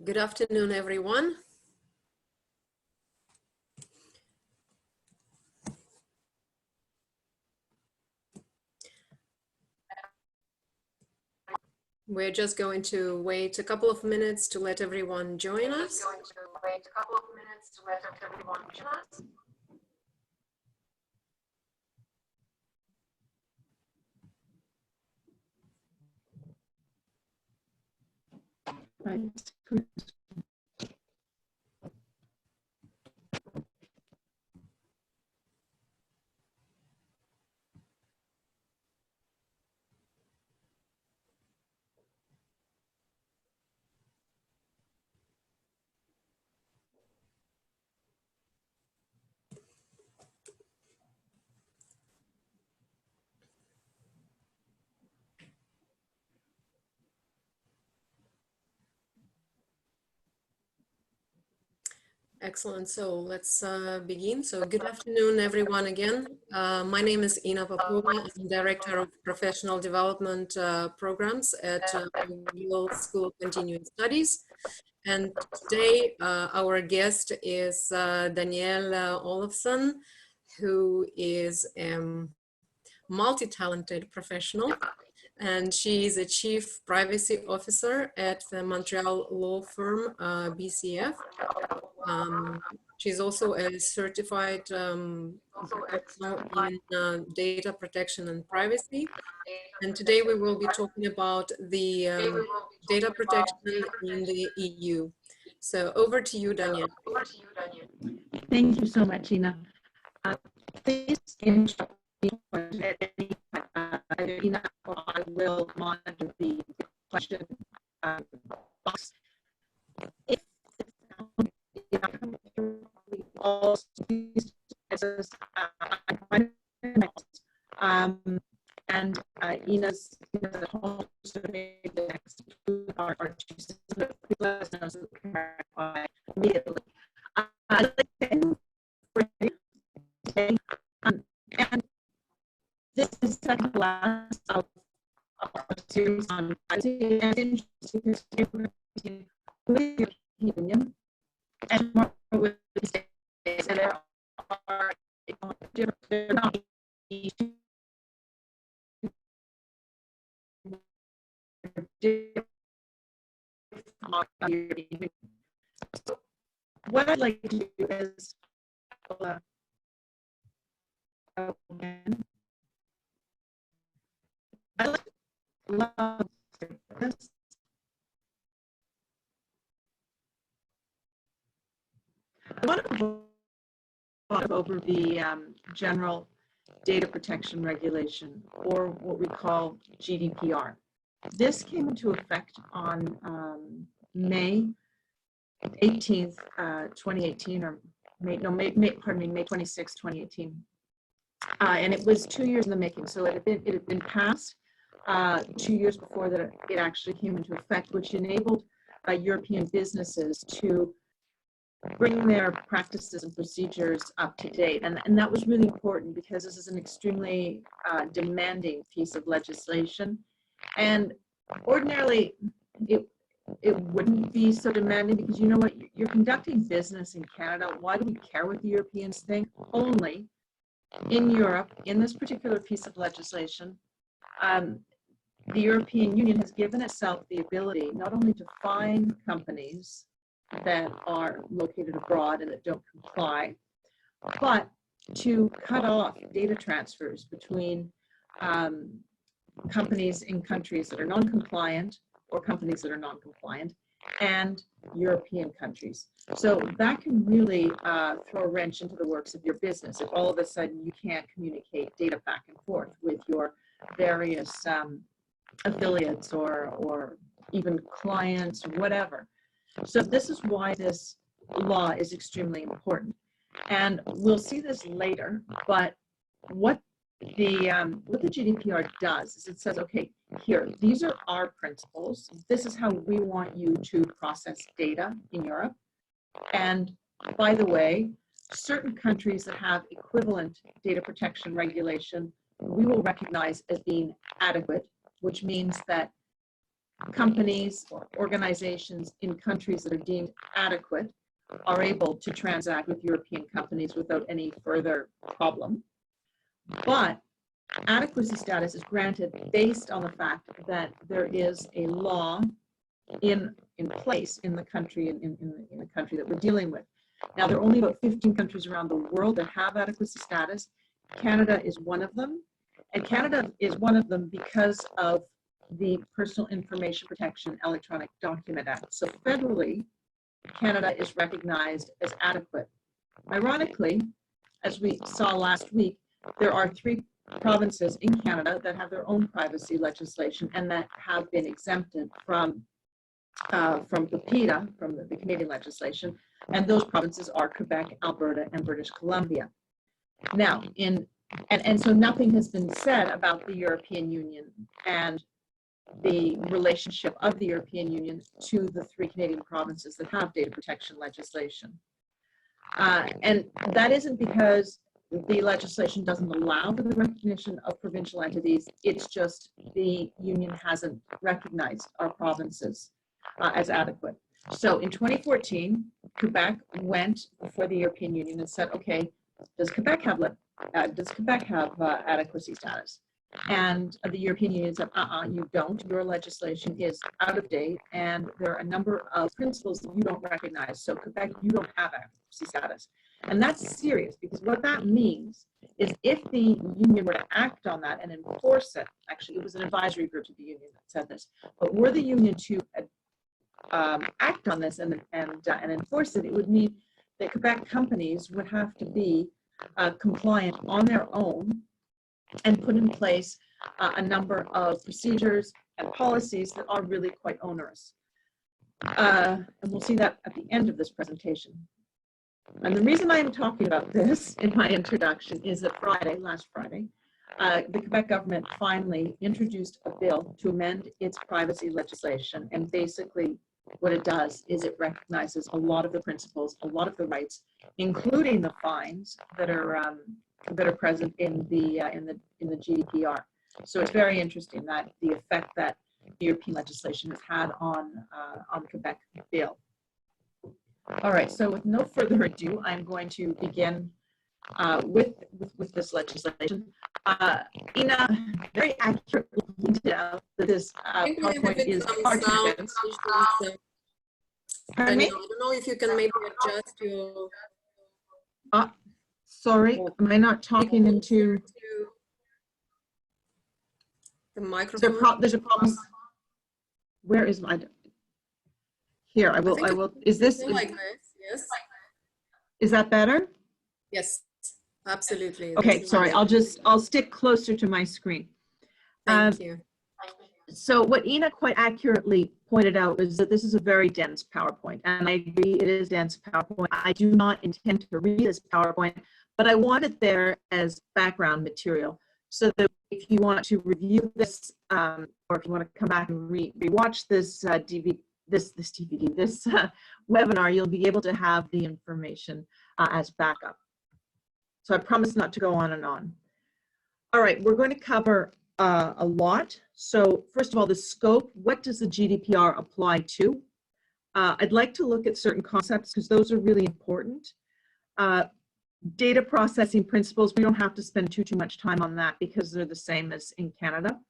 Good afternoon, everyone. We're just going to wait a couple of minutes to let everyone join us. Right. Excellent. So let's begin. So good afternoon, everyone again. My name is Ina Popova. I'm Director of Professional Development Programs at Yale School of Continuing Studies. And today our guest is Danielle Olofsson, who is a multi-talented professional. And she is a Chief Privacy Officer at the Montreal law firm BCF. She's also a certified professional in data protection and privacy. And today we will be talking about the data protection in the EU. So over to you, Danielle. Thank you so much, Ina. Please interrupt me at any either Ina or I will monitor the question box. If also please and Ina's at home, so next our immediately. And this is second last of a series on privacy and with your union and more with the states, and there are different so what I'd like to do is I love this. I want to go over the general data protection regulation, or what we call GDPR. This came into effect on May 18th, 2018, or May 26, 2018. And it was 2 years in the making. So it had been passed 2 years before that it actually came into effect, which enabled European businesses to bring their practices and procedures up to date. And that was really important because this is an extremely demanding piece of legislation. And ordinarily, it wouldn't be so demanding because you know what, you're conducting business in Canada. Why do we care what the Europeans think? Only in Europe, in this particular piece of legislation, the European Union has given itself the ability not only to fine companies that are located abroad and that don't comply, but to cut off data transfers between companies in countries that are non-compliant or companies that are non-compliant and European countries. So that can really throw a wrench into the works of your business if all of a sudden you can't communicate data back and forth with your various affiliates or even clients, whatever. So this is why this law is extremely important. And we'll see this later, but what the GDPR does is it says, okay, here, these are our principles. This is how we want you to process data in Europe. And by the way, certain countries that have equivalent data protection regulation, we will recognize as being adequate, which means that companies or organizations in countries that are deemed adequate are able to transact with European companies without any further problem. But adequacy status is granted based on the fact that there is a law in place in the country in the country that we're dealing with. Now, there are only about 15 countries around the world that have adequacy status. Canada is one of them, and Canada is one of them because of the Personal Information Protection Electronic Document Act. So federally, Canada is recognized as adequate. Ironically, as we saw last week, there are 3 provinces in Canada that have their own privacy legislation and that have been exempted from the PETA, from the Canadian legislation, and those provinces are Quebec, Alberta, and British Columbia. Now, so nothing has been said about the European Union and the relationship of the European Union to the 3 Canadian provinces that have data protection legislation. And that isn't because the legislation doesn't allow for the recognition of provincial entities. It's just the union hasn't recognized our provinces as adequate. So in 2014, Quebec went before the European Union and said, okay, does Quebec have adequacy status? And the European Union said, you don't. Your legislation is out of date, and there are a number of principles that you don't recognize. So Quebec, you don't have adequacy status. And that's serious, because what that means is if the union were to act on that and enforce it, actually it was an advisory group to the union that said this, but were the union to act on this and enforce it, it would mean that Quebec companies would have to be compliant on their own and put in place a number of procedures and policies that are really quite onerous. And we'll see that at the end of this presentation. And the reason I'm talking about this in my introduction is that last Friday, the Quebec government finally introduced a bill to amend its privacy legislation. And basically what it does is it recognizes a lot of the principles, a lot of the rights, including the fines that are present in the GDPR. So it's very interesting that the effect that the European legislation has had on the Quebec bill. All right, so with no further ado, I'm going to begin with this legislation. Ina very accurately pointed out that this PowerPoint is hard to advance. Pardon me? I don't know if you can maybe adjust your... Sorry, am I not talking into the microphone? There's a problem. Where is my? Here, I will. Is this like this? Yes. Is that better? Yes, absolutely. Okay, sorry. I'll stick closer to my screen. Thank you. So what Ina quite accurately pointed out is that this is a very dense PowerPoint, and I agree it is dense PowerPoint. I do not intend to read this PowerPoint, but I want it there as background material so that if you want to review this, or if you want to come back and rewatch this webinar, you'll be able to have the information as backup. So I promise not to go on and on. All right, we're going to cover a lot. So first of all, the scope. What does the GDPR apply to? I'd like to look at certain concepts because those are really important. Data processing principles, we don't have to spend too much time on that because they're the same as in Canada.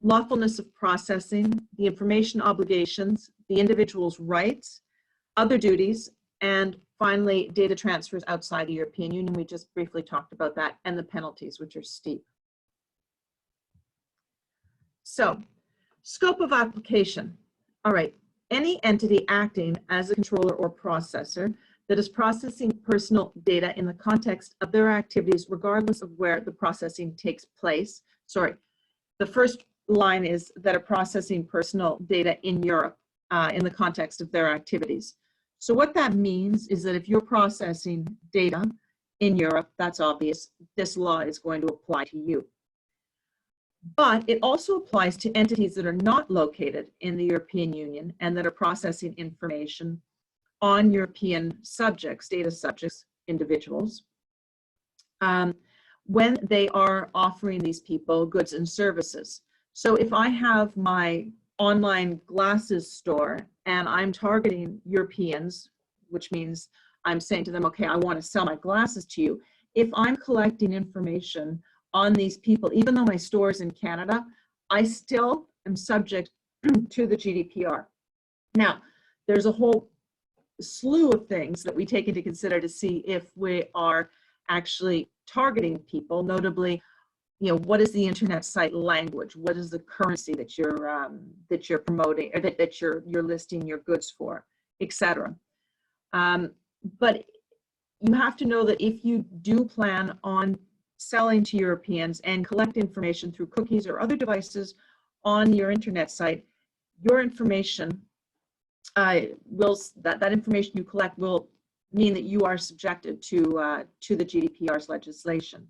Lawfulness of processing, the information obligations, the individual's rights, other duties, and finally, data transfers outside the European Union. We just briefly talked about that, and the penalties, which are steep. So, scope of application. All right, any entity acting as a controller or processor that is processing personal data in the context of their activities, regardless of where the processing takes place. Sorry, the first line is that are processing personal data in Europe in the context of their activities. So what that means is that if you're processing data in Europe, that's obvious, this law is going to apply to you. But it also applies to entities that are not located in the European Union and that are processing information on European subjects, data subjects, individuals, when they are offering these people goods and services. So if I have my online glasses store and I'm targeting Europeans, which means I'm saying to them, okay, I want to sell my glasses to you. If I'm collecting information on these people, even though my store is in Canada, I still am subject to the GDPR. Now, there's a whole slew of things that we take into consider to see if we are actually targeting people, notably, what is the internet site language? What is the currency that you're promoting, or that you're listing your goods for, etc. But you have to know that if you do plan on selling to Europeans and collect information through cookies or other devices on your internet site, your information that information you collect will mean that you are subjected to the GDPR's legislation.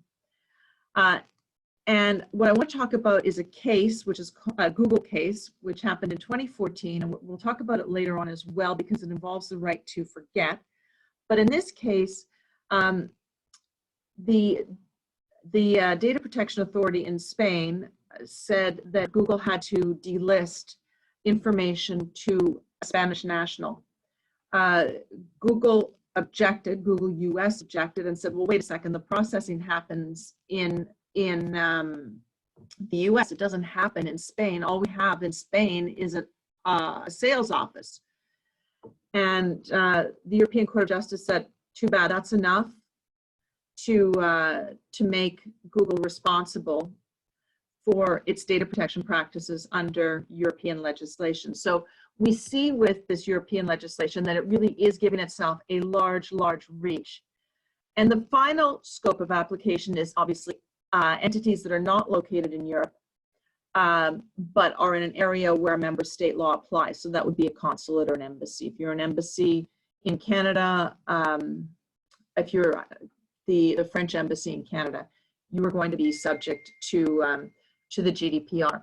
And what I want to talk about is a case, which is a Google case, which happened in 2014, and we'll talk about it later on as well because it involves the right to forget. But in this case, the Data Protection Authority in Spain said that Google had to delist information to a Spanish national. Google objected, Google US objected and said, well, wait a second, the processing happens in the US, it doesn't happen in Spain. All we have in Spain is a sales office. And the European Court of Justice said, too bad, that's enough to make Google responsible for its data protection practices under European legislation. So we see with this European legislation that it really is giving itself a large reach. And the final scope of application is obviously entities that are not located in Europe, but are in an area where member state law applies. So that would be a consulate or an embassy. If you're an embassy in Canada, if you're the French embassy in Canada, you are going to be subject to the GDPR.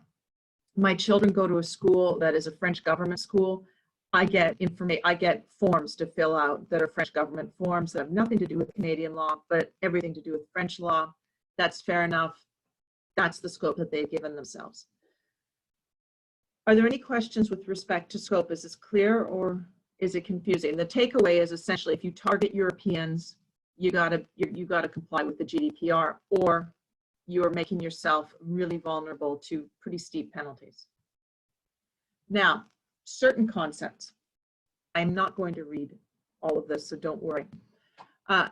My children go to a school that is a French government school. I get forms to fill out that are French government forms that have nothing to do with Canadian law, but everything to do with French law. That's fair enough. That's the scope that they've given themselves. Are there any questions with respect to scope? Is this clear or is it confusing? The takeaway is essentially if you target Europeans, you gotta comply with the GDPR, or you're making yourself really vulnerable to pretty steep penalties. Now, certain concepts. I'm not going to read all of this, so don't worry.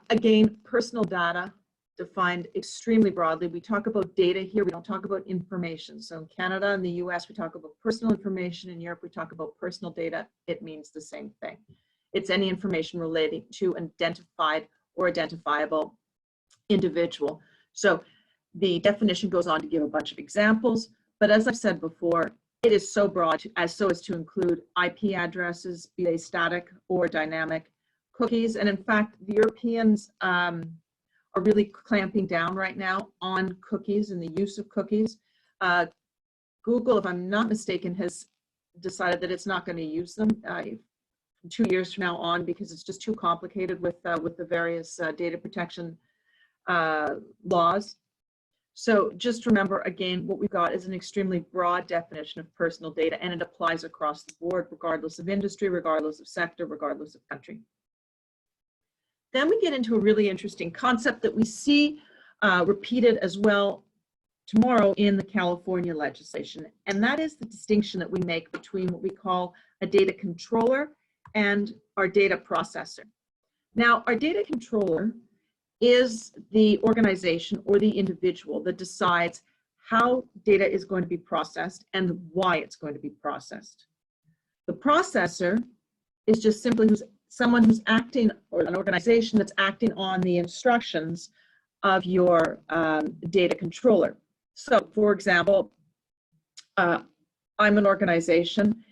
Again, personal data defined extremely broadly. We talk about data here, we don't talk about information. So in Canada and the US, we talk about personal information. In Europe, we talk about personal data. It means the same thing. It's any information relating to an identified or identifiable individual. So the definition goes on to give a bunch of examples, but as I've said before, it is so broad as to include IP addresses, be they static or dynamic, cookies, and in fact, the Europeans are really clamping down right now on cookies and the use of cookies. Google, if I'm not mistaken, has decided that it's not going to use them 2 years from now on because it's just too complicated with the various data protection laws. So just remember, again, what we've got is an extremely broad definition of personal data, and it applies across the board, regardless of industry, regardless of sector, regardless of country. Then we get into a really interesting concept that we see repeated as well tomorrow in the California legislation, and that is the distinction that we make between what we call a data controller and our data processor. Now, our data controller is the organization or the individual that decides how data is going to be processed and why it's going to be processed. The processor is just simply someone who's acting, or an organization that's acting on the instructions of your data controller. So, for example, I'm an organization,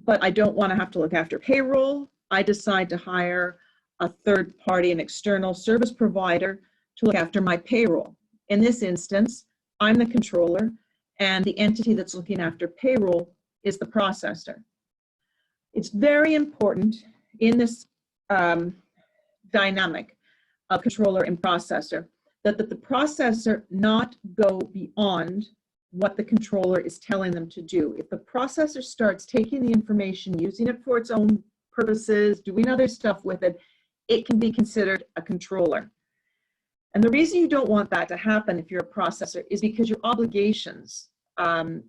but I don't want to have to look after payroll. I decide to hire a third party, an external service provider to look after my payroll. In this instance, I'm the controller, and the entity that's looking after payroll is the processor. It's very important in this dynamic of controller and processor that the processor not go beyond what the controller is telling them to do. If the processor starts taking the information, using it for its own purposes, doing other stuff with it, it can be considered a controller. And the reason you don't want that to happen if you're a processor is because your obligations are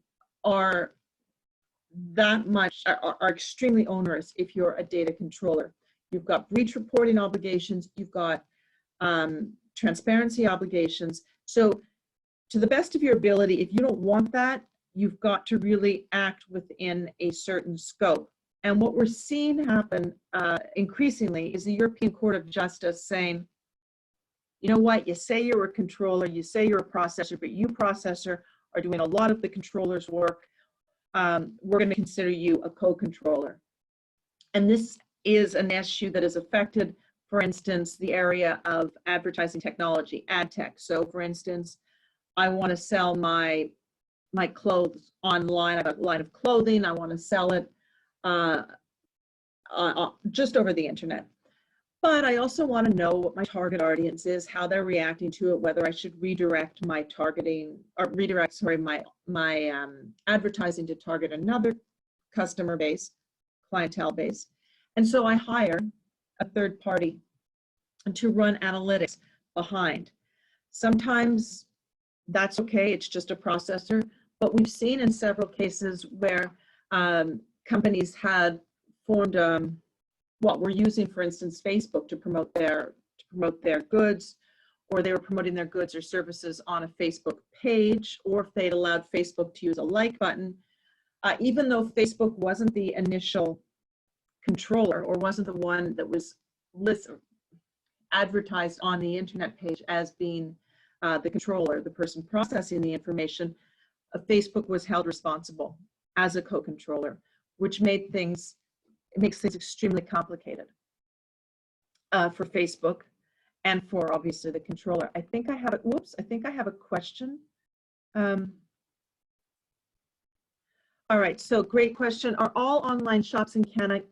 extremely onerous if you're a data controller. You've got breach reporting obligations, you've got transparency obligations. So to the best of your ability, if you don't want that, you've got to really act within a certain scope. And what we're seeing happen increasingly is the European Court of Justice saying, you know what, you say you're a controller, you say you're a processor, but you, processor, are doing a lot of the controller's work. We're going to consider you a co-controller. And this is an issue that has affected, for instance, the area of advertising technology, ad tech. So for instance, I want to sell my clothes online. I've got a line of clothing. I want to sell it just over the internet. But I also want to know what my target audience is, how they're reacting to it, whether I should redirect my targeting or redirect, sorry, my advertising to target another customer base, clientele base. And so I hire a third party to run analytics behind. Sometimes that's okay, it's just a processor, but we've seen in several cases where companies had formed what we're using, for instance, Facebook to promote their goods, or they were promoting their goods or services on a Facebook page, or if they'd allowed Facebook to use a like button, even though Facebook wasn't the initial controller or wasn't the one that was advertised on the internet page as being the controller, the person processing the information, Facebook was held responsible as a co-controller, which makes things extremely complicated for Facebook and for obviously the controller. I think I have a, whoops, I think I have a question. All right, so great question. Are all online shops in Canada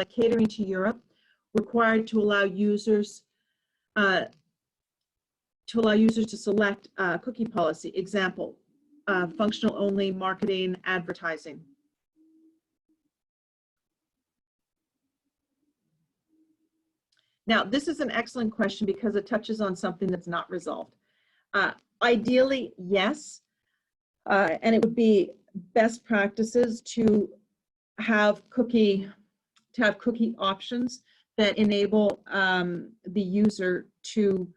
catering to Europe required to allow users to select cookie policy? Example, functional only marketing, advertising. Now, this is an excellent question because it touches on something that's not resolved. Ideally, yes, and it would be best practices to have cookie options that enable the user to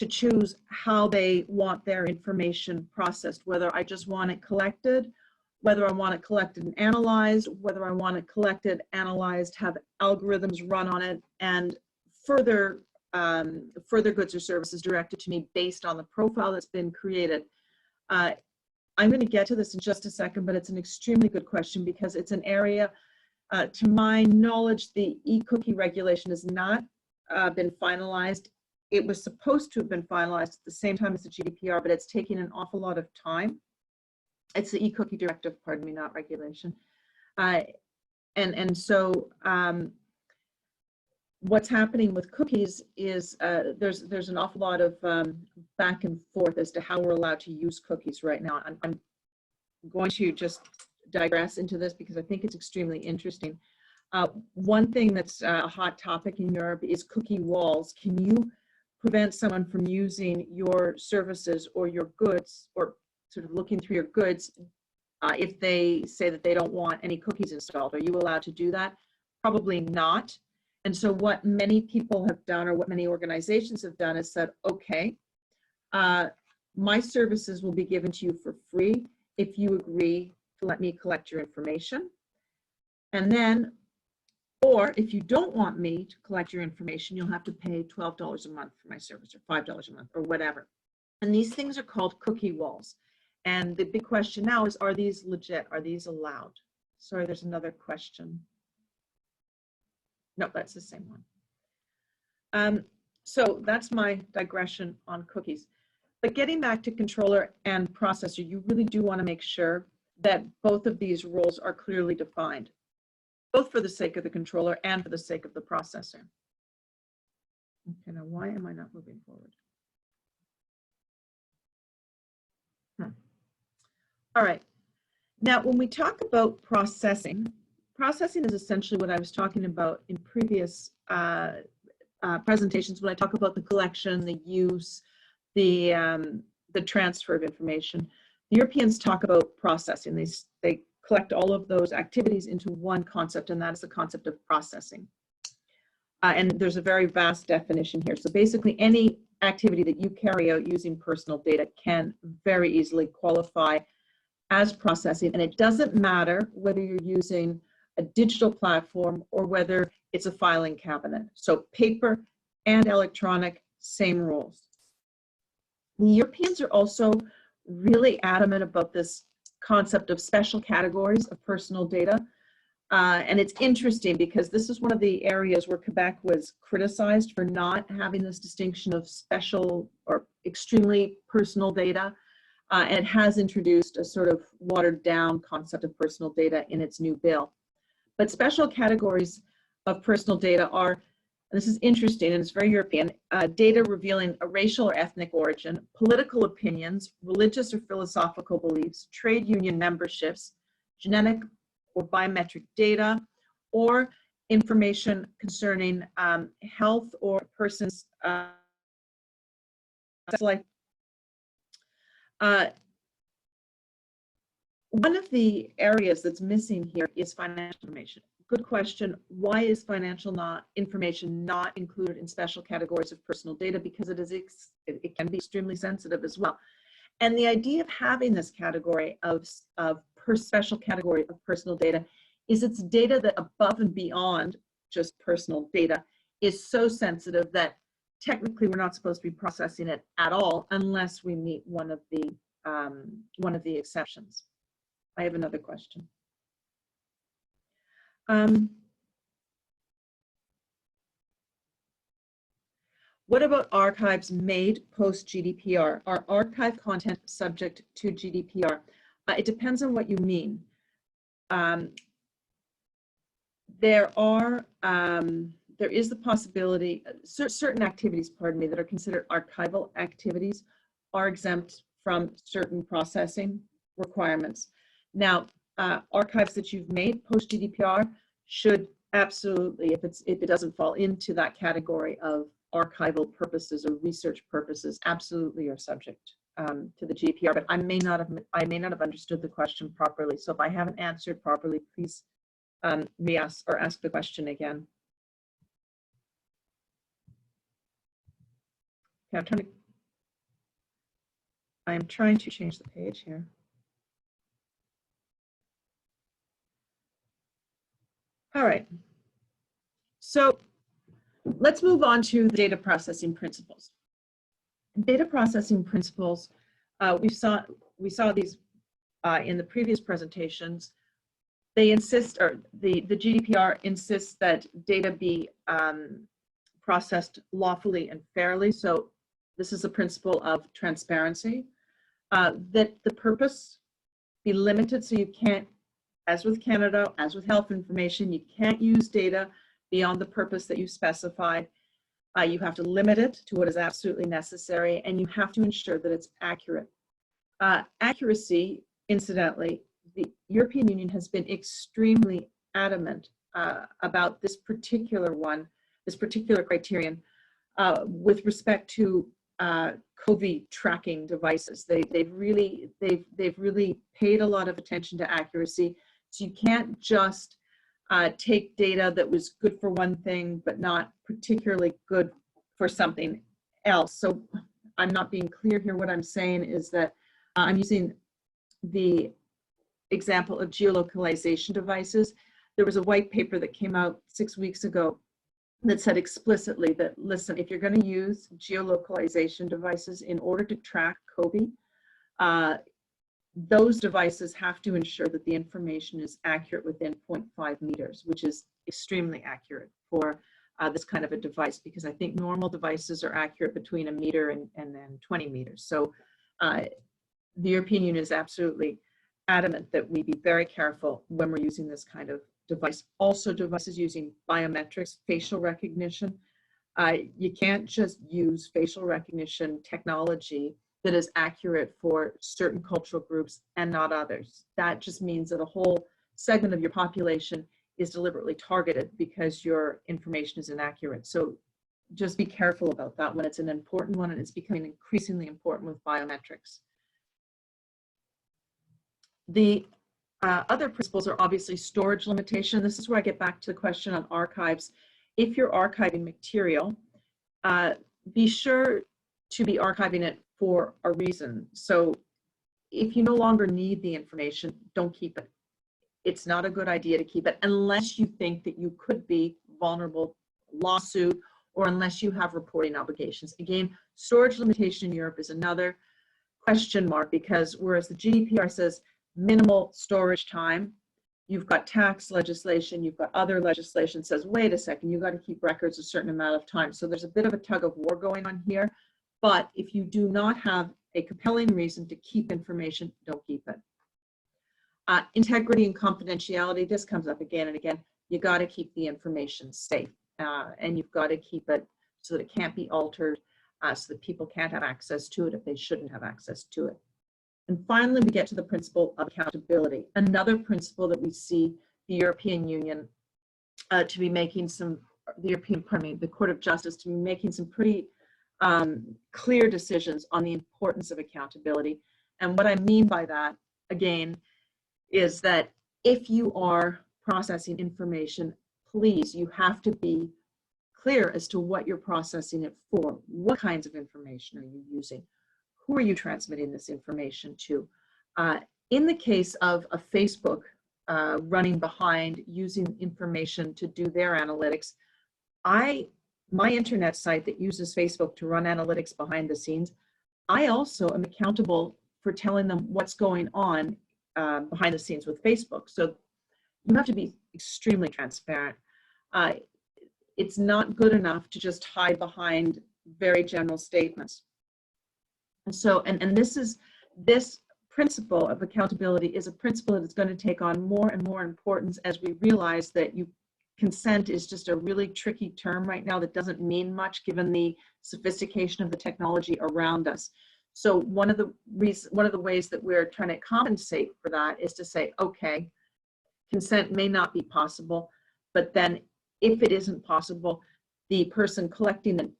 choose how they want their information processed, whether I just want it collected, whether I want it collected and analyzed, whether I want it collected, analyzed, have algorithms run on it, and further goods or services directed to me based on the profile that's been created. I'm going to get to this in just a second, but it's an extremely good question because it's an area, to my knowledge, the e-cookie regulation has not been finalized. It was supposed to have been finalized at the same time as the GDPR, but it's taking an awful lot of time. It's the e-cookie directive, pardon me, not regulation. And so what's happening with cookies is there's an awful lot of back and forth as to how we're allowed to use cookies right now. I'm going to just digress into this because I think it's extremely interesting. One thing that's a hot topic in Europe is cookie walls. Can you prevent someone from using your services or your goods, or sort of looking through your goods, if they say that they don't want any cookies installed? Are you allowed to do that? Probably not. And so what many people have done, or what many organizations have done, is said, okay, my services will be given to you for free if you agree to let me collect your information. And then, or if you don't want me to collect your information, you'll have to pay $12 a month for my service, or $5 a month, or whatever. And these things are called cookie walls. And the big question now is, are these legit? Are these allowed? Sorry, there's another question. No, that's the same one. So that's my digression on cookies. But getting back to controller and processor, you really do want to make sure that both of these roles are clearly defined, both for the sake of the controller and for the sake of the processor. Okay, now why am I not moving forward? All right. Now, when we talk about processing, processing is essentially what I was talking about in previous presentations when I talk about the collection, the use, the transfer of information. The Europeans talk about processing. They collect all of those activities into one concept, and that is the concept of processing. And there's a very vast definition here. So basically, any activity that you carry out using personal data can very easily qualify as processing. And it doesn't matter whether you're using a digital platform or whether it's a filing cabinet. So paper and electronic, same rules. The Europeans are also really adamant about this concept of special categories of personal data. And it's interesting because this is one of the areas where Quebec was criticized for not having this distinction of special or extremely personal data. And it has introduced a sort of watered down concept of personal data in its new bill. But special categories of personal data are, this is interesting and it's very European, data revealing a racial or ethnic origin, political opinions, religious or philosophical beliefs, trade union memberships, genetic or biometric data, or information concerning health or person's life. One of the areas that's missing here is financial information. Good question. Why is financial information not included in special categories of personal data? Because it can be extremely sensitive as well. And the idea of having this category of special category of personal data is it's data that above and beyond just personal data is so sensitive that technically we're not supposed to be processing it at all unless we meet one of the exceptions. I have another question. What about archives made post GDPR? Are archive content subject to GDPR? It depends on what you mean. There is the possibility, certain activities, pardon me, that are considered archival activities are exempt from certain processing requirements. Now, archives that you've made post GDPR should absolutely, if it doesn't fall into that category of archival purposes or research purposes, absolutely are subject to the GDPR. But I may not have understood the question properly. So if I haven't answered properly, please re-ask or ask the question again. Okay, I'm trying to change the page here. All right. So let's move on to the data processing principles. Data processing principles, we saw these in the previous presentations. They insist, or the GDPR insists that data be processed lawfully and fairly. So this is a principle of transparency, that the purpose be limited, so you can't, as with Canada, as with health information, you can't use data beyond the purpose that you specified. You have to limit it to what is absolutely necessary, and you have to ensure that it's accurate. Accuracy, incidentally, the European Union has been extremely adamant about this particular criterion with respect to COVID tracking devices. They've really paid a lot of attention to accuracy. So you can't just take data that was good for one thing, but not particularly good for something else. So I'm not being clear here. What I'm saying is that I'm using the example of geolocalization devices. There was a white paper that came out 6 weeks ago that said explicitly that, listen, if you're going to use geolocalization devices in order to track COVID, those devices have to ensure that the information is accurate within 0.5 meters, which is extremely accurate for this kind of a device, because I think normal devices are accurate between 1 meter and then 20 meters. So the European Union is absolutely adamant that we be very careful when we're using this kind of device. Also, devices using biometrics, facial recognition. You can't just use facial recognition technology that is accurate for certain cultural groups and not others. That just means that a whole segment of your population is deliberately targeted because your information is inaccurate. So just be careful about that when it's an important one, and it's becoming increasingly important with biometrics. The other principles are obviously storage limitation. This is where I get back to the question on archives. If you're archiving material, be sure to be archiving it for a reason. So if you no longer need the information, don't keep it. It's not a good idea to keep it unless you think that you could be vulnerable to lawsuit, or unless you have reporting obligations. Again, storage limitation in Europe is another question mark, because whereas the GDPR says minimal storage time, you've got tax legislation, you've got other legislation says, wait a second, you've got to keep records a certain amount of time. So there's a bit of a tug of war going on here. But if you do not have a compelling reason to keep information, don't keep it. Integrity and confidentiality, this comes up again and again. You got to keep the information safe, and you've got to keep it so that it can't be altered, so that people can't have access to it if they shouldn't have access to it. And finally, we get to the principle of accountability. Another principle that we see the European Union to be making some, the Court of Justice to be making some pretty clear decisions on the importance of accountability. And what I mean by that, again, is that if you are processing information, please, you have to be clear as to what you're processing it for. What kinds of information are you using? Who are you transmitting this information to? In the case of a Facebook running behind using information to do their analytics, my internet site that uses Facebook to run analytics behind the scenes, I also am accountable for telling them what's going on behind the scenes with Facebook. So you have to be extremely transparent. It's not good enough to just hide behind very general statements. And so, and this principle of accountability is a principle that is going to take on more and more importance as we realize that consent is just a really tricky term right now that doesn't mean much given the sophistication of the technology around us. So one of the ways that we're trying to compensate for that is to say, okay, consent may not be possible, but then if it isn't possible, the person collecting and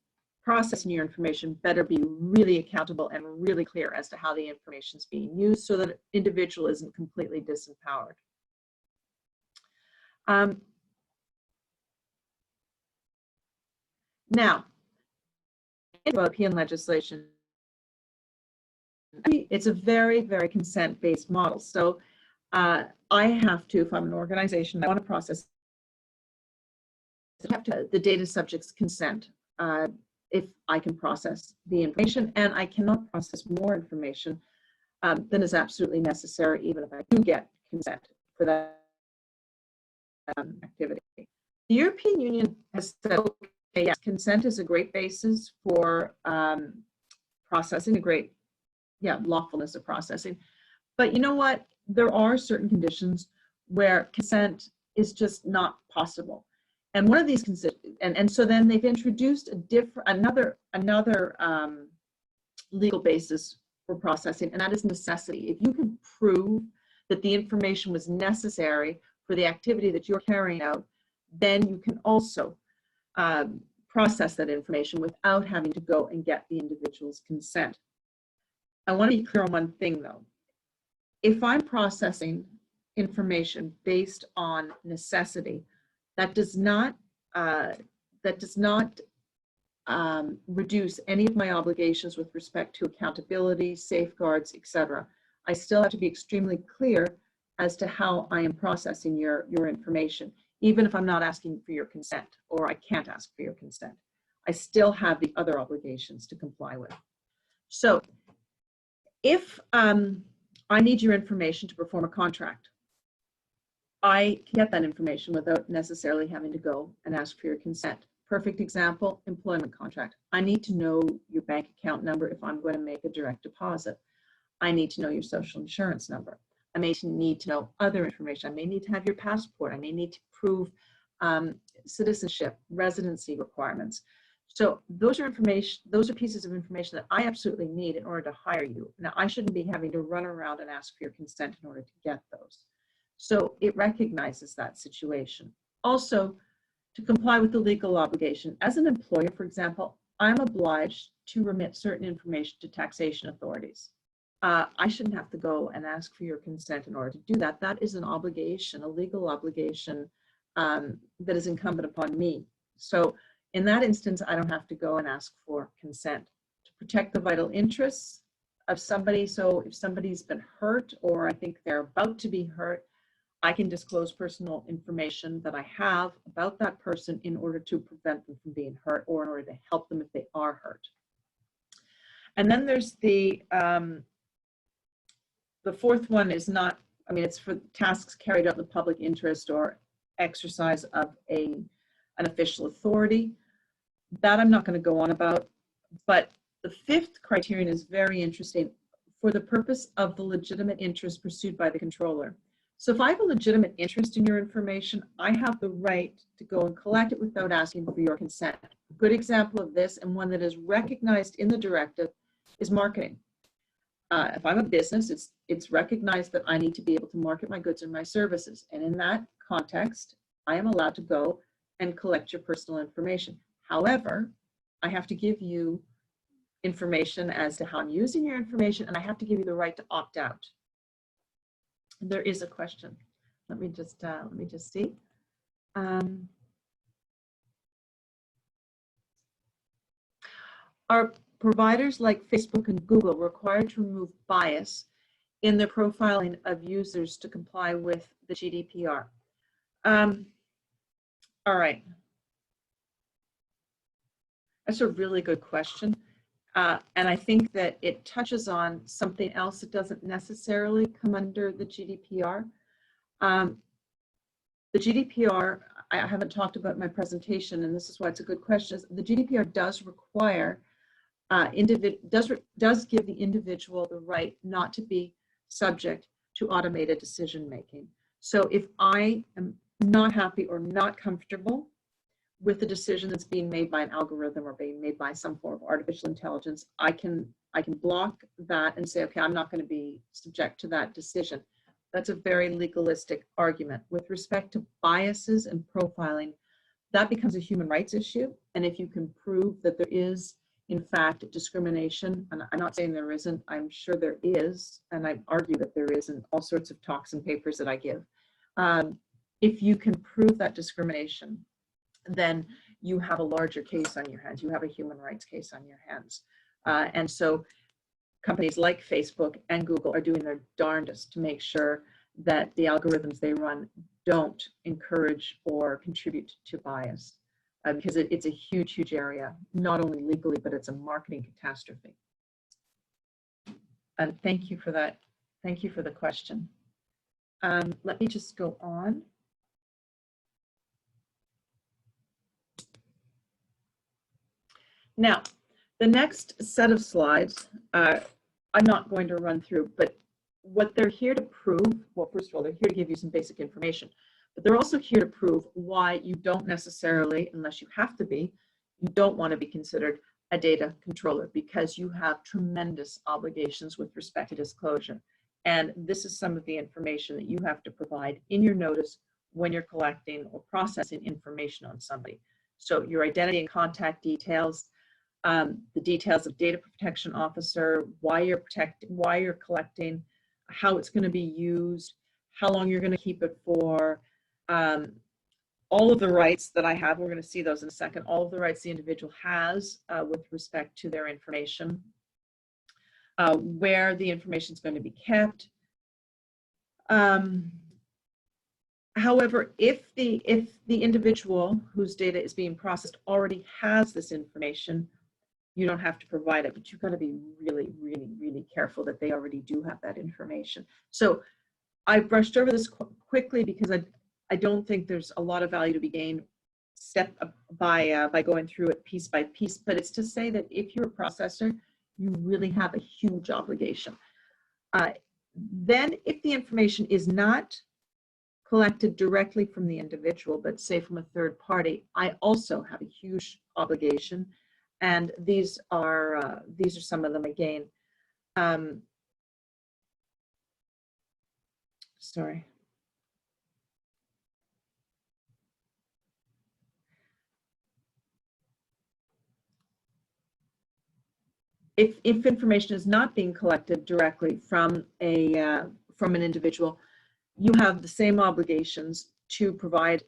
processing your information better be really accountable and really clear as to how the information is being used so that an individual isn't completely disempowered. Now, in European legislation, it's a very, very consent-based model. So I have to, if I'm an organization, I want to process, I have to, the data subject's consent if I can process the information, and I cannot process more information than is absolutely necessary, even if I do get consent for that activity. The European Union has said, okay, yes, consent is a great basis for processing, a great, lawfulness of processing. But you know what? There are certain conditions where consent is just not possible. And one of these and so then they've introduced another legal basis for processing, and that is necessity. If you can prove that the information was necessary for the activity that you're carrying out, then you can also process that information without having to go and get the individual's consent. I want to be clear on one thing though. If I'm processing information based on necessity, that does not reduce any of my obligations with respect to accountability, safeguards, etc. I still have to be extremely clear as to how I am processing your information, even if I'm not asking for your consent or I can't ask for your consent. I still have the other obligations to comply with. So if I need your information to perform a contract, I can get that information without necessarily having to go and ask for your consent. Perfect example, employment contract. I need to know your bank account number if I'm going to make a direct deposit. I need to know your social insurance number. I may need to know other information. I may need to have your passport. I may need to prove citizenship, residency requirements. So those are pieces of information that I absolutely need in order to hire you. Now, I shouldn't be having to run around and ask for your consent in order to get those. So it recognizes that situation. Also, to comply with the legal obligation, as an employer, for example, I'm obliged to remit certain information to taxation authorities. I shouldn't have to go and ask for your consent in order to do that. That is an obligation, a legal obligation that is incumbent upon me. So in that instance, I don't have to go and ask for consent. To protect the vital interests of somebody, so if somebody's been hurt or I think they're about to be hurt, I can disclose personal information that I have about that person in order to prevent them from being hurt or in order to help them if they are hurt. And then there's the fourth one is not, I mean, it's for tasks carried out in the public interest or exercise of an official authority. That I'm not going to go on about. But the fifth criterion is very interesting, for the purpose of the legitimate interest pursued by the controller. So if I have a legitimate interest in your information, I have the right to go and collect it without asking for your consent. A good example of this, and one that is recognized in the directive, is marketing. If I'm a business, it's recognized that I need to be able to market my goods and my services. And in that context, I am allowed to go and collect your personal information. However, I have to give you information as to how I'm using your information, and I have to give you the right to opt out. There is a question. Let me just see. Are providers like Facebook and Google required to remove bias in their profiling of users to comply with the GDPR? All right. That's a really good question. And I think that it touches on something else that doesn't necessarily come under the GDPR. The GDPR, I haven't talked about in my presentation, and this is why it's a good question, is the GDPR does require, does give the individual the right not to be subject to automated decision making. So if I am not happy or not comfortable with the decision that's being made by an algorithm or being made by some form of artificial intelligence, I can block that and say, okay, I'm not going to be subject to that decision. That's a very legalistic argument. With respect to biases and profiling, that becomes a human rights issue. And if you can prove that there is, in fact, discrimination, and I'm not saying there isn't, I'm sure there is, and I argue that there is in all sorts of talks and papers that I give. If you can prove that discrimination, then you have a larger case on your hands. You have a human rights case on your hands. And so companies like Facebook and Google are doing their darndest to make sure that the algorithms they run don't encourage or contribute to bias, because it's a huge, huge area, not only legally, but it's a marketing catastrophe. And thank you for that. Thank you for the question. Let me just go on. Now, the next set of slides, I'm not going to run through, but what they're here to prove, well, first of all, they're here to give you some basic information, but they're also here to prove why you don't necessarily, unless you have to be, you don't want to be considered a data controller, because you have tremendous obligations with respect to disclosure. And this is some of the information that you have to provide in your notice when you're collecting or processing information on somebody. So your identity and contact details, the details of data protection officer, why you're collecting, how it's going to be used, how long you're going to keep it for, all of the rights that I have, we're going to see those in a second, all of the rights the individual has with respect to their information, where the information is going to be kept. However, if the individual whose data is being processed already has this information, you don't have to provide it, but you've got to be really, really, really careful that they already do have that information. So I brushed over this quickly because I don't think there's a lot of value to be gained by going through it piece by piece, but it's to say that if you're a processor, you really have a huge obligation. Then if the information is not collected directly from the individual, but say from a third party, I also have a huge obligation. And these are some of them again. Sorry. If information is not being collected directly from an individual, you have the same obligations to provide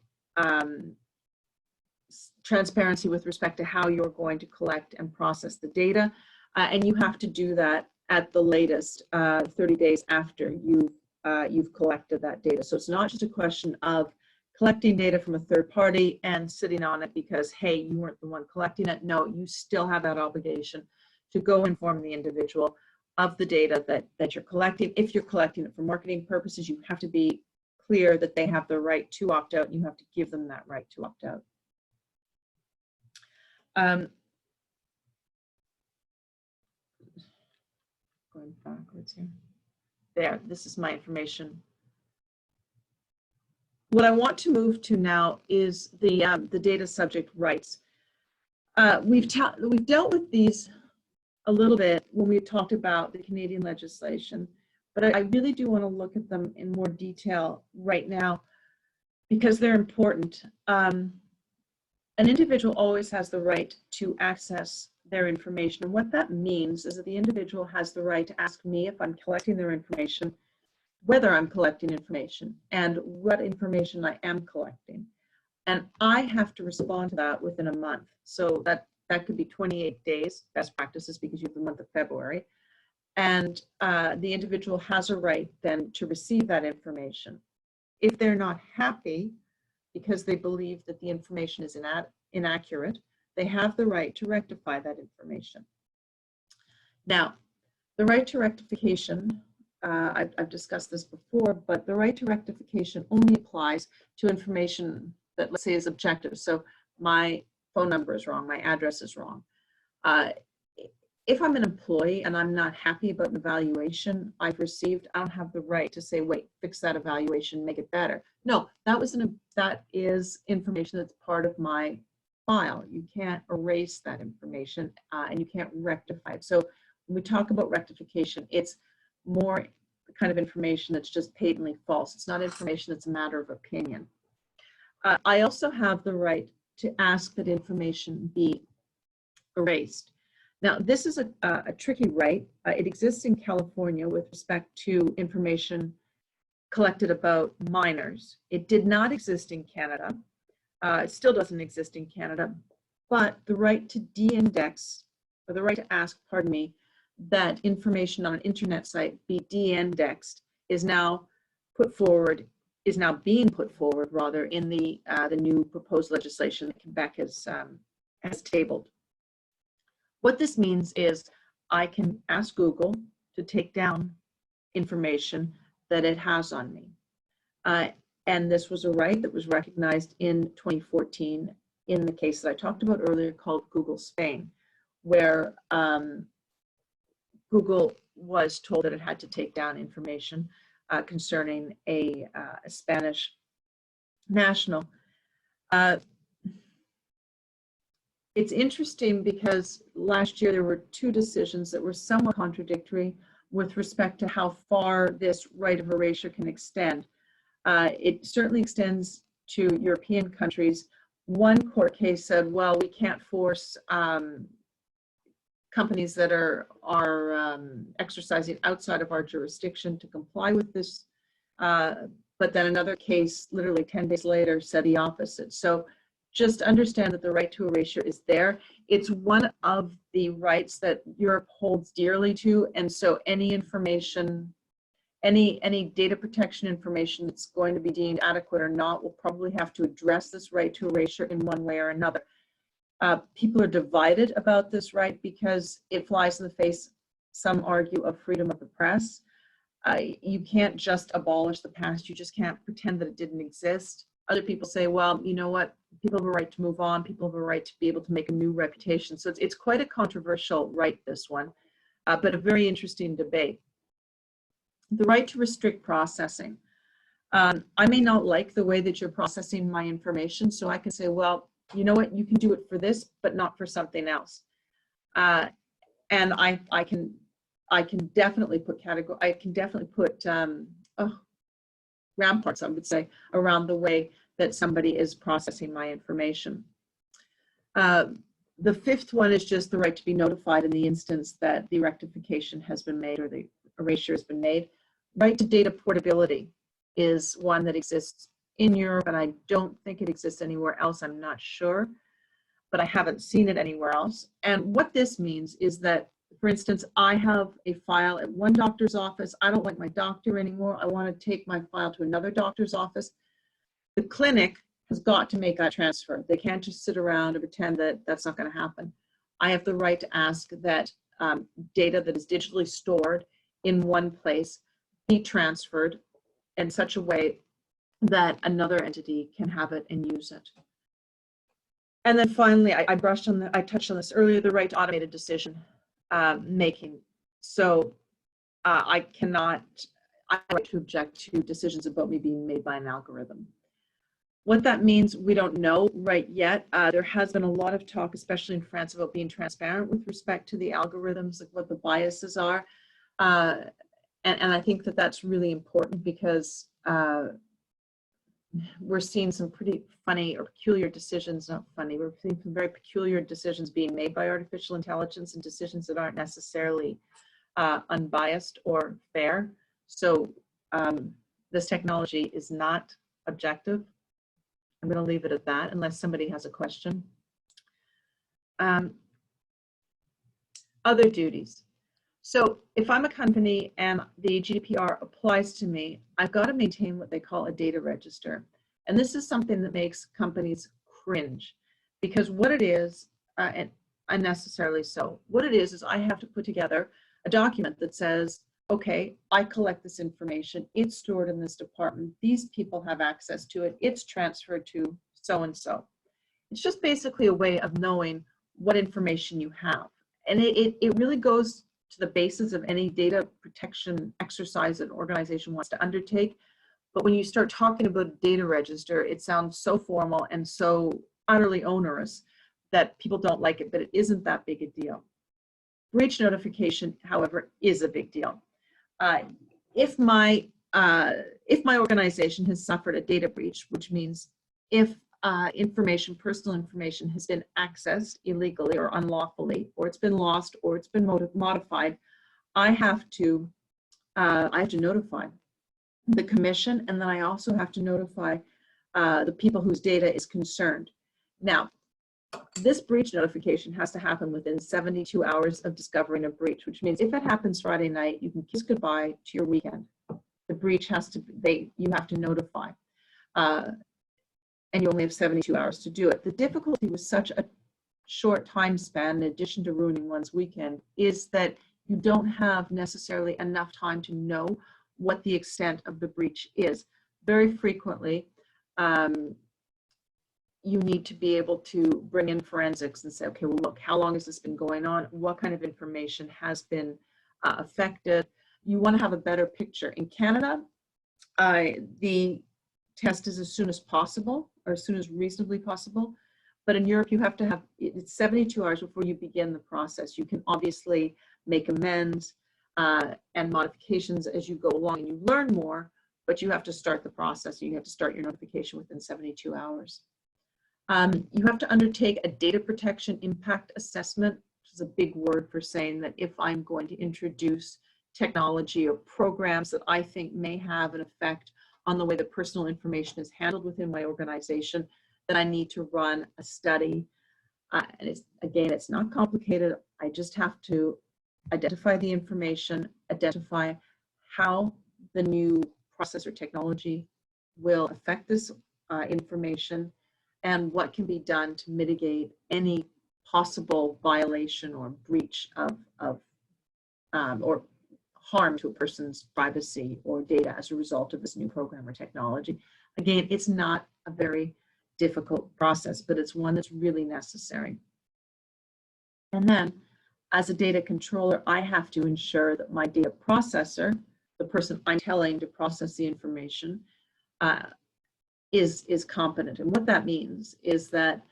transparency with respect to how you're going to collect and process the data, and you have to do that at the latest 30 days after you've collected that data. So it's not just a question of collecting data from a third party and sitting on it because, hey, you weren't the one collecting it. No, you still have that obligation to go inform the individual of the data that you're collecting. If you're collecting it for marketing purposes, you have to be clear that they have the right to opt out. You have to give them that right to opt out. Going backwards here. There, this is my information. What I want to move to now is the data subject rights. We've dealt with these a little bit when we talked about the Canadian legislation, but I really do want to look at them in more detail right now because they're important. An individual always has the right to access their information. And what that means is that the individual has the right to ask me if I'm collecting their information, whether I'm collecting information, and what information I am collecting. And I have to respond to that within a month. So that could be 28 days, best practices, because you have the month of February. And the individual has a right then to receive that information. If they're not happy because they believe that the information is inaccurate, they have the right to rectify that information. Now, the right to rectification, I've discussed this before, but the right to rectification only applies to information that, let's say, is objective. So my phone number is wrong, my address is wrong. If I'm an employee and I'm not happy about an evaluation I've received, I don't have the right to say, wait, fix that evaluation, make it better. No, that is information that's part of my file. You can't erase that information and you can't rectify it. So when we talk about rectification, it's more the kind of information that's just patently false. It's not information that's a matter of opinion. I also have the right to ask that information be erased. Now, this is a tricky right. It exists in California with respect to information collected about minors. It did not exist in Canada. It still doesn't exist in Canada, but the right to de-index, or the right to ask, pardon me, that information on an internet site be de-indexed is now being put forward rather in the new proposed legislation that Quebec has tabled. What this means is I can ask Google to take down information that it has on me. And this was a right that was recognized in 2014 in the case that I talked about earlier called Google Spain, where Google was told that it had to take down information concerning a Spanish national. It's interesting because last year there were two decisions that were somewhat contradictory with respect to how far this right of erasure can extend. It certainly extends to European countries. One court case said, well, we can't force companies that are exercising outside of our jurisdiction to comply with this. But then another case, literally 10 days later, said the opposite. So just understand that the right to erasure is there. It's one of the rights that Europe holds dearly to. And so any information, any data protection information that's going to be deemed adequate or not will probably have to address this right to erasure in one way or another. People are divided about this right because it flies in the face, some argue, of freedom of the press. You can't just abolish the past. You just can't pretend that it didn't exist. Other people say, well, you know what? People have a right to move on. People have a right to be able to make a new reputation. So it's quite a controversial right, this one, but a very interesting debate. The right to restrict processing. I may not like the way that you're processing my information, so I can say, well, you know what, you can do it for this, but not for something else. And I can definitely put ramparts, I would say, around the way that somebody is processing my information. The fifth one is just the right to be notified in the instance that the rectification has been made or the erasure has been made. Right to data portability is one that exists in Europe, and I don't think it exists anywhere else. I'm not sure, but I haven't seen it anywhere else. And what this means is that, for instance, I have a file at one doctor's office. I don't like my doctor anymore. I want to take my file to another doctor's office. The clinic has got to make that transfer. They can't just sit around and pretend that that's not going to happen. I have the right to ask that data that is digitally stored in one place be transferred in such a way that another entity can have it and use it. And then finally, I touched on this earlier, the right to automated decision making. So I have the right to object to decisions about me being made by an algorithm. What that means, we don't know right yet. There has been a lot of talk, especially in France, about being transparent with respect to the algorithms, like what the biases are. And I think that that's really important because we're seeing some pretty funny or peculiar decisions, not funny, we're seeing some very peculiar decisions being made by artificial intelligence and decisions that aren't necessarily unbiased or fair. So this technology is not objective. I'm going to leave it at that unless somebody has a question. Other duties. So if I'm a company and the GDPR applies to me, I've got to maintain what they call a data register. And this is something that makes companies cringe because what it is, and unnecessarily so, what it is I have to put together a document that says, okay, I collect this information, it's stored in this department, these people have access to it, it's transferred to so-and-so. It's just basically a way of knowing what information you have. And it really goes to the basis of any data protection exercise an organization wants to undertake. But when you start talking about a data register, it sounds so formal and so utterly onerous that people don't like it, but it isn't that big a deal. Breach notification, however, is a big deal. If my organization has suffered a data breach, which means if personal information has been accessed illegally or unlawfully, or it's been lost, or it's been modified, I have to notify the commission, and then I also have to notify the people whose data is concerned. Now, this breach notification has to happen within 72 hours of discovering a breach, which means if it happens Friday night, you can kiss goodbye to your weekend. The breach has to, you have to notify. And you only have 72 hours to do it. The difficulty with such a short time span, in addition to ruining one's weekend, is that you don't have necessarily enough time to know what the extent of the breach is. Very frequently, you need to be able to bring in forensics and say, okay, well, look, how long has this been going on? What kind of information has been affected? You want to have a better picture. In Canada, the test is as soon as possible, or as soon as reasonably possible. But in Europe, you have to have, it's 72 hours before you begin the process. You can obviously make amends and modifications as you go along and you learn more, but you have to start the process. You have to start your notification within 72 hours. You have to undertake a data protection impact assessment, which is a big word for saying that if I'm going to introduce technology or programs that I think may have an effect on the way that personal information is handled within my organization, then I need to run a study. And it's not complicated. I just have to identify the information, identify how the new process or technology will affect this information, and what can be done to mitigate any possible violation or breach of or harm to a person's privacy or data as a result of this new program or technology. Again, it's not a very difficult process, but it's one that's really necessary. And then, as a data controller, I have to ensure that my data processor, the person I'm telling to process the information, is competent. And what that means is that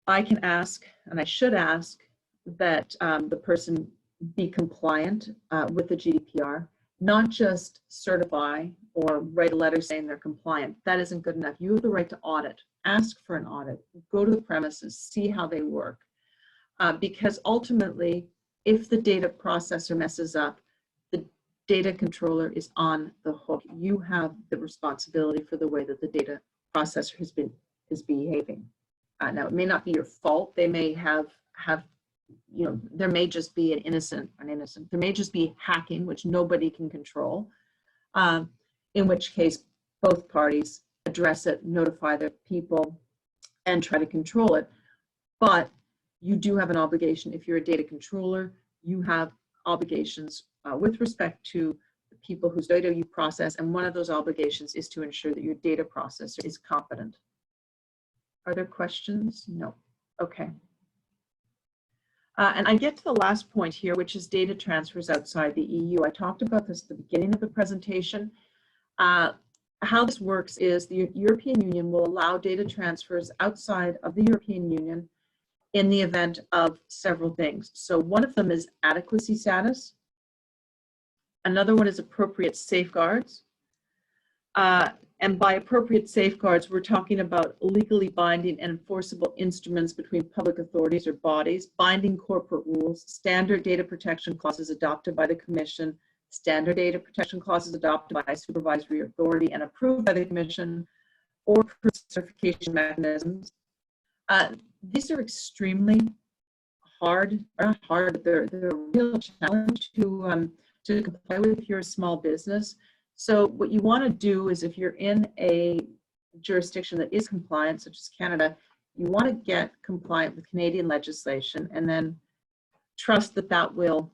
I can ask, and I should ask, that the person be compliant with the GDPR, not just certify or write a letter saying they're compliant. That isn't good enough. You have the right to audit. Ask for an audit. Go to the premises, see how they work. Because ultimately, if the data processor messes up, the data controller is on the hook. You have the responsibility for the way that the data processor is behaving. Now, it may not be your fault. They may have there may just be there may just be hacking, which nobody can control, in which case both parties address it, notify their people, and try to control it. But you do have an obligation. If you're a data controller, you have obligations with respect to the people whose data you process, and one of those obligations is to ensure that your data processor is competent. Are there questions? No. Okay. And I get to the last point here, which is data transfers outside the EU. I talked about this at the beginning of the presentation. How this works is the European Union will allow data transfers outside of the European Union in the event of several things. So one of them is adequacy status. Another one is appropriate safeguards. And by appropriate safeguards, we're talking about legally binding and enforceable instruments between public authorities or bodies, binding corporate rules, standard data protection clauses adopted by the Commission, standard data protection clauses adopted by a supervisory authority and approved by the Commission, or certification mechanisms. These are extremely hard, not hard, but they're a real challenge to comply with if you're a small business. So what you want to do is, if you're in a jurisdiction that is compliant, such as Canada, you want to get compliant with Canadian legislation and then trust that that will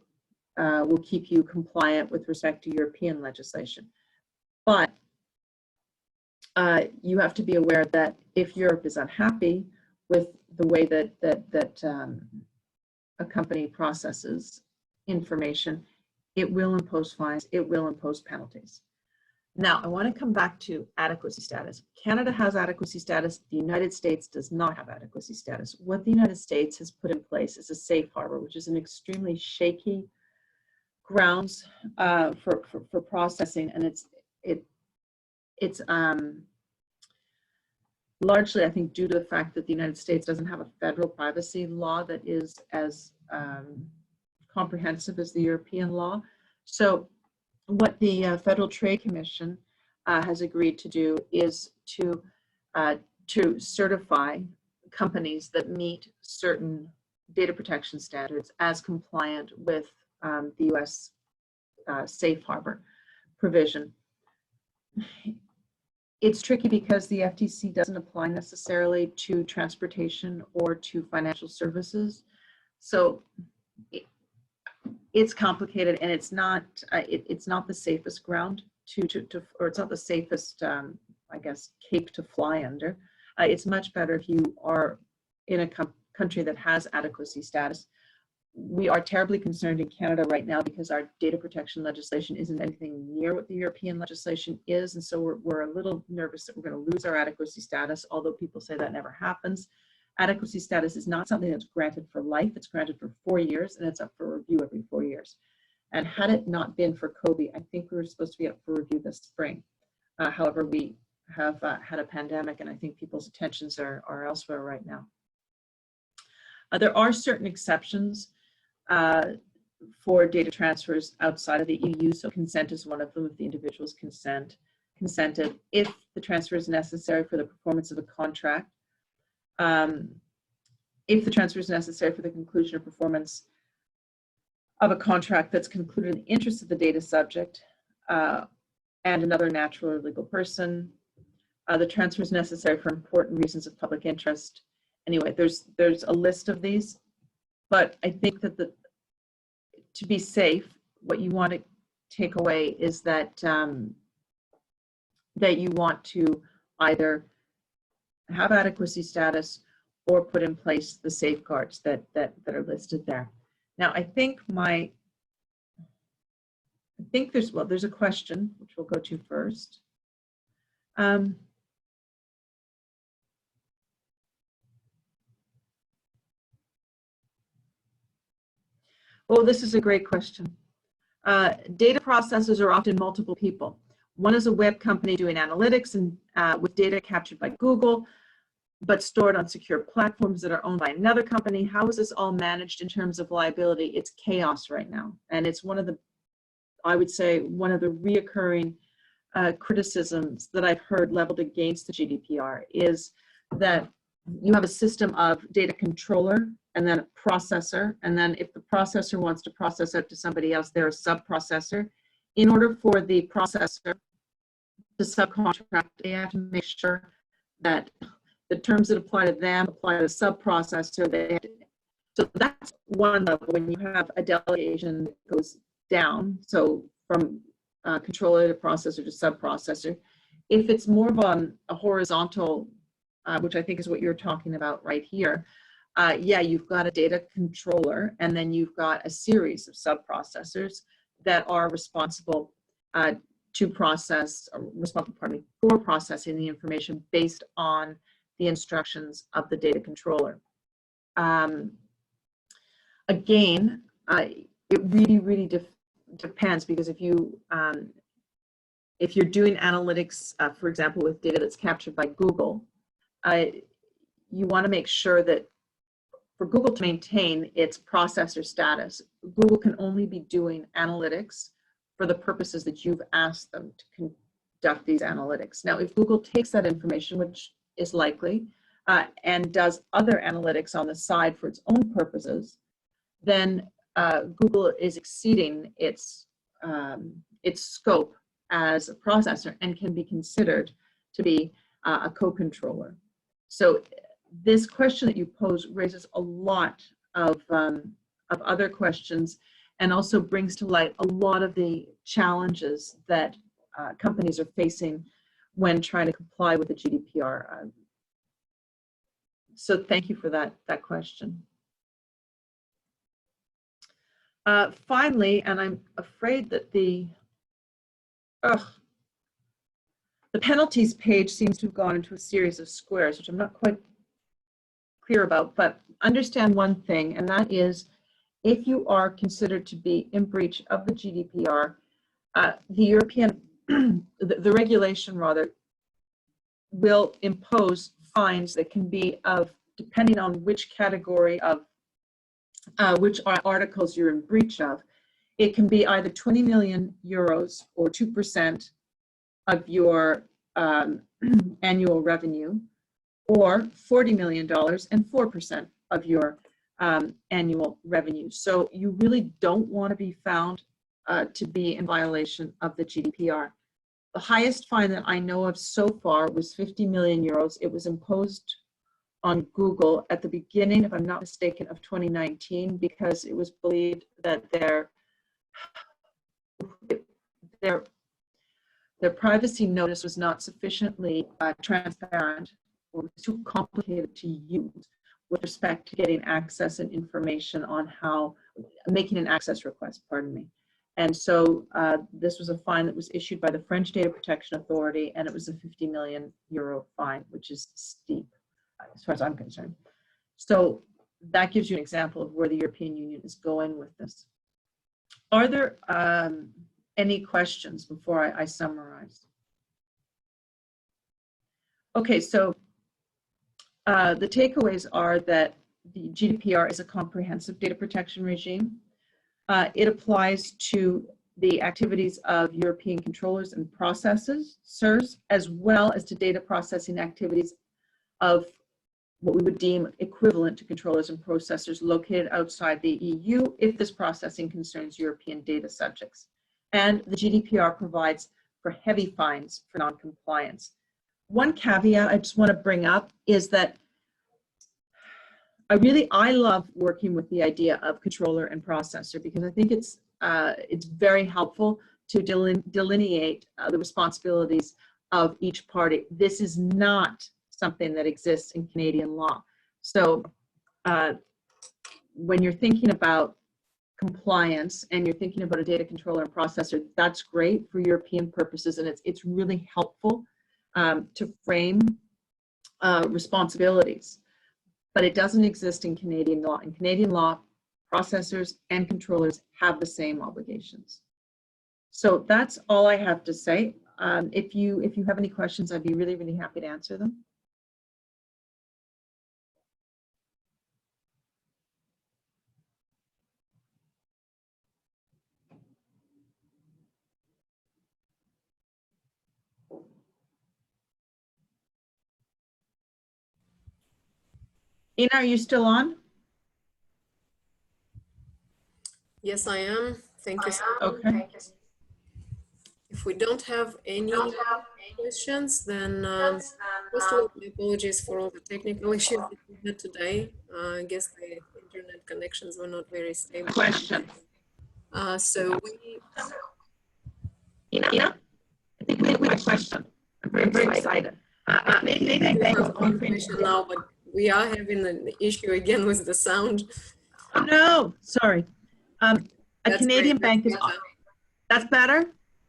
keep you compliant with respect to European legislation. But you have to be aware that if Europe is unhappy with the way that a company processes information, it will impose fines, it will impose penalties. Now, I want to come back to adequacy status. Canada has adequacy status. The United States does not have adequacy status. What the United States has put in place is a safe harbor, which is an extremely shaky grounds for processing, and it's largely, I think, due to the fact that the United States doesn't have a federal privacy law that is as comprehensive as the European law. So what the Federal Trade Commission has agreed to do is to certify companies that meet certain data protection standards as compliant with the U.S. safe harbor provision. It's tricky because the FTC doesn't apply necessarily to transportation or to financial services. So it's complicated, and it's not the safest ground or it's not the safest I guess cape to fly under. It's much better if you are in a country that has adequacy status. We are terribly concerned in Canada right now because our data protection legislation isn't anything near what the European legislation is, and so we're a little nervous that we're going to lose our adequacy status, although people say that never happens. Adequacy status is not something that's granted for life. It's granted for 4 years, and it's up for review every 4 years. And had it not been for COVID, I think we were supposed to be up for review this spring. However, we have had a pandemic, and I think people's attentions are elsewhere right now. There are certain exceptions for data transfers outside of the EU. So consent is one of them, if the individuals consented, if the transfer is necessary for the performance of a contract, if the transfer is necessary for the conclusion or performance of a contract that's concluded in the interest of the data subject and another natural or legal person. The transfer is necessary for important reasons of public interest. Anyway, there's a list of these, but I think that to be safe, what you want to take away is that that you want to either have adequacy status or put in place the safeguards that are listed there. Now, I think there's a question which we'll go to first. Um, oh, this is a great question. Data processors are often multiple people. One is a web company doing analytics and with data captured by Google, but stored on secure platforms that are owned by another company. How is this all managed in terms of liability? It's chaos right now. And it's one of the, I would say, one of the reoccurring criticisms that I've heard leveled against the GDPR is that you have a system of data controller and then a processor. And then if the processor wants to process out to somebody else, they're a sub-processor. In order for the processor to subcontract, they have to make sure that the terms that apply to them apply to the sub-processor. So that's one level when you have a delegation that goes down. So from controller to processor to sub-processor. If it's more of a horizontal, which I think is what you're talking about right here, yeah, you've got a data controller, and then you've got a series of sub-processors that are responsible to process, for processing the information based on the instructions of the data controller. Again, it really depends, because if you're doing analytics, for example, with data that's captured by Google, you want to make sure that for Google to maintain its processor status, Google can only be doing analytics for the purposes that you've asked them to conduct these analytics. Now, if Google takes that information, which is likely, and does other analytics on the side for its own purposes, then Google is exceeding its scope as a processor and can be considered to be a co-controller. So this question that you pose raises a lot of other questions, and also brings to light a lot of the challenges that companies are facing when trying to comply with the GDPR. So thank you for that question. Finally, and I'm afraid that the penalties page seems to have gone into a series of squares, which I'm not quite clear about, but understand one thing, and that is, if you are considered to be in breach of the GDPR, the European, the regulation rather, will impose fines that can be of, depending on which category of, which articles you're in breach of, it can be either 20 million euros or 2% of your annual revenue, or $40 million and 4% of your annual revenue. So you really don't want to be found to be in violation of the GDPR. The highest fine that I know of so far was 50 million euros. It was imposed on Google at the beginning, if I'm not mistaken, of 2019, because it was believed that their privacy notice was not sufficiently transparent, or was too complicated to use with respect to getting access and information on how, making an access request, pardon me. And so this was a fine that was issued by the French Data Protection Authority, and it was a 50 million euro fine, which is steep as far as I'm concerned. So that gives you an example of where the European Union is going with this. Are there any questions before I summarize? Okay, so the takeaways are that the GDPR is a comprehensive data protection regime. It applies to the activities of European controllers and processors, as well as to data processing activities of what we would deem equivalent to controllers and processors located outside the EU, if this processing concerns European data subjects. And the GDPR provides for heavy fines for non-compliance. One caveat I just want to bring up is that I love working with the idea of controller and processor, because I think it's very helpful to delineate the responsibilities of each party. This is not something that exists in Canadian law. So when you're thinking about compliance and you're thinking about a data controller and processor, that's great for European purposes, and it's really helpful to frame responsibilities, but it doesn't exist in Canadian law. In Canadian law, processors and controllers have the same obligations. So that's all I have to say. If you have any questions, I'd be really, really happy to answer them. Ina, are you still on? Yes, I am. Thank you so much. Okay. If we don't have any questions, then first of all, my apologies for all the technical issues that we had today. I guess the internet connections were not very stable. Question. So we Ina, I think we have a question. I'm very excited. Maybe do have confirmation now, but we are having an issue again with the sound. Oh, no, sorry. A That's Canadian great. bank is, that's better?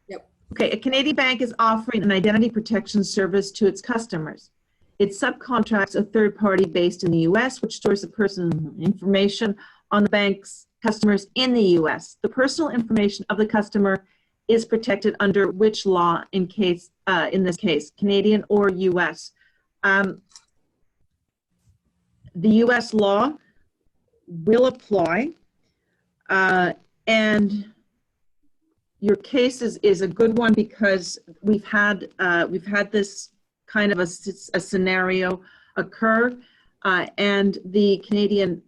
Yep. Okay, a Canadian bank is offering an identity protection service to its customers. It subcontracts a third party based in the US, which stores the personal information on the bank's customers in the US. The personal information of the customer is protected under which law in this case, Canadian or US? The US law will apply, and your case is a good one because we've had this kind of a scenario occur, and the Canadian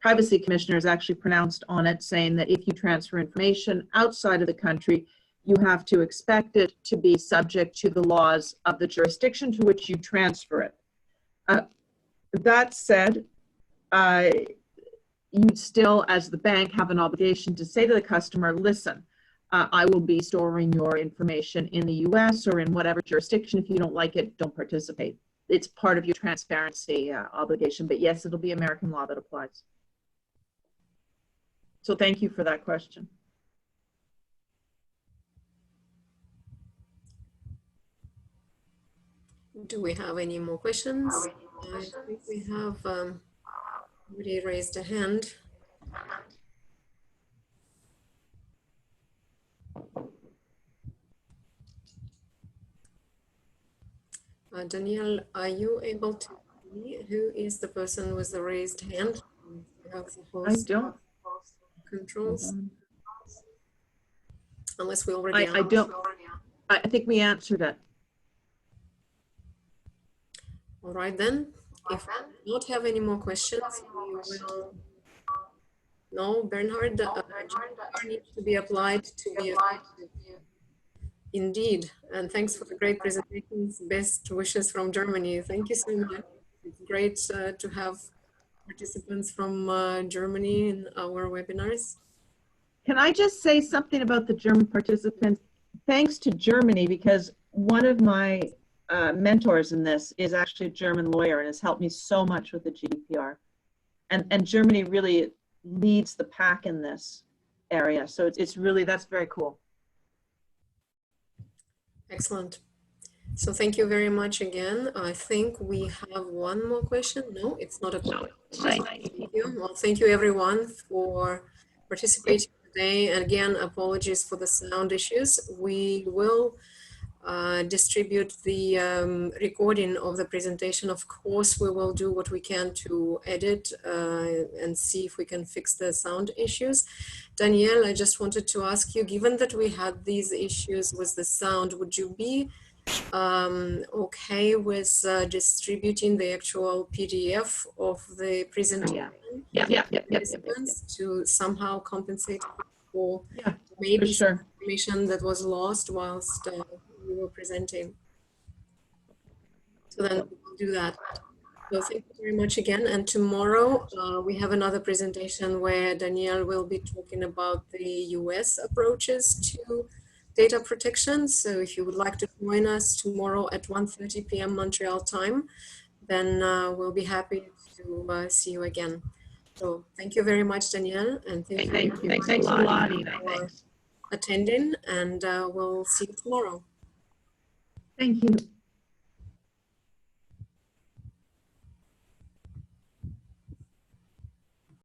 Privacy Commissioner has actually pronounced on it, saying that if you transfer information outside of the country, you have to expect it to be subject to the laws of the jurisdiction to which you transfer it. That said, you still, as the bank, have an obligation to say to the customer, listen, I will be storing your information in the US or in whatever jurisdiction. If you don't like it, don't participate. It's part of your transparency obligation, but yes, it'll be American law that applies. So thank you for that question. Do we have any more questions? I think we have somebody raised a hand. Danielle, are you able to see who is the person with the raised hand? You have the I host don't. controls. Unless we already I don't. I think we answered it. All right then. If we don't have any more questions, we will. No, Bernhard, GDPR needs to be applied to be effective. Indeed, and thanks for the great presentations. Best wishes from Germany. Thank you so much. It's great to have participants from Germany in our webinars. Can I just say something about the German participants? Thanks to Germany, because one of my mentors in this is actually a German lawyer and has helped me so much with the GDPR. And Germany really leads the pack in this area. So it's really, that's very cool. Excellent. So thank you very much again. I think we have one more question. No, it's not a question. Thank you. Well, thank you everyone for participating today. And again, apologies for the sound issues. We will distribute the recording of the presentation. Of course, we will do what we can to edit and see if we can fix the sound issues. Danielle, I just wanted to ask you, given that we had these issues with the sound, would you be okay with distributing the actual PDF of the presentation to somehow compensate for maybe some information that was lost whilst we were presenting? So then we'll do that. So thank you very much again. And tomorrow we have another presentation where Danielle will be talking about the US approaches to data protection. So if you would like to join us tomorrow at 1:30 p.m. Montreal time, then we'll be happy to see you again. So thank you very much, Danielle, and thank you. Thanks a lot, Ina. For attending, and we'll see you tomorrow. Thank you.